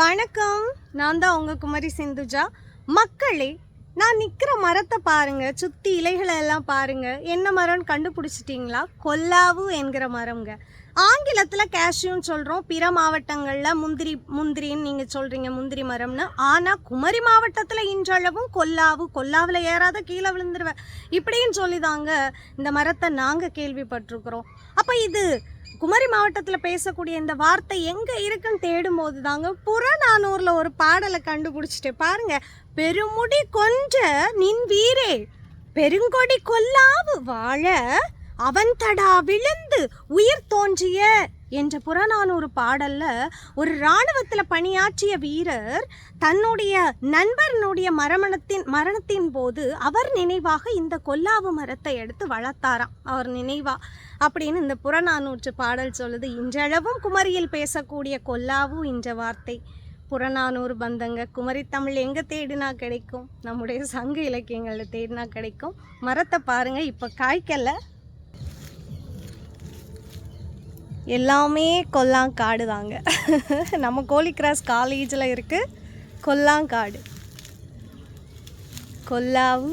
வணக்கம். நான் தான் உங்கள் குமரி சிந்துஜா. மக்களே, நான் நிற்கிற மரத்தை பாருங்கள், சுற்றி இலைகளை எல்லாம் பாருங்கள். என்ன மரம்னு கண்டுபிடிச்சிட்டிங்களா? கொல்லாவு என்கிற மரம்ங்க. ஆங்கிலத்தில் கேஷ்யூன்னு சொல்கிறோம். பிற மாவட்டங்களில் முந்திரின்னு நீங்கள் சொல்கிறீங்க, முந்திரி மரம்னு. ஆனால் குமரி மாவட்டத்தில் இன்றளவும் கொல்லாவில் ஏறாத கீழே விழுந்துருவேன் இப்படின்னு சொல்லி தாங்க இந்த மரத்தை நாங்கள் கேள்விப்பட்டிருக்கிறோம். அப்போ இது குமரி மாவட்டத்தில் பேசக்கூடிய இந்த வார்த்தை எங்கே இருக்குன்னு தேடும் போது தாங்க புறநானூரில் ஒரு பாடலை கண்டுபிடிச்சிட்டு பாருங்க. பெருமுடி கொஞ்ச நின் வீரே பெருங்கொடி கொல்லாவு வாழ அவன் தடா விழுந்து உயிர் தோன்றிய என்ற புறநானூறு பாடல்ல ஒரு இராணுவத்தில் பணியாற்றிய வீரர் தன்னுடைய நண்பனுடைய மரணத்தின் போது அவர் நினைவாக இந்த கொல்லாவு மரத்தை எடுத்து வளர்த்தாராம், அவர் நினைவா அப்படின்னு இந்த புறநானூற்று பாடல் சொல்லுது. இன்றளவும் குமரியில் பேசக்கூடிய கொல்லாவு என்ற வார்த்தை புறநானூறு பந்தங்க. குமரி தமிழ் எங்கே தேடினா கிடைக்கும்? நம்முடைய சங்க இலக்கியங்களில் தேடினா கிடைக்கும். மரத்தை பாருங்கள், இப்போ காய்க்கலை, எல்லாமே கொல்லாங்காடு தாங்க. நம்ம கோழிக்ராஸ் காலேஜில் இருக்குது கொல்லாங்காடு, கொல்லாவு.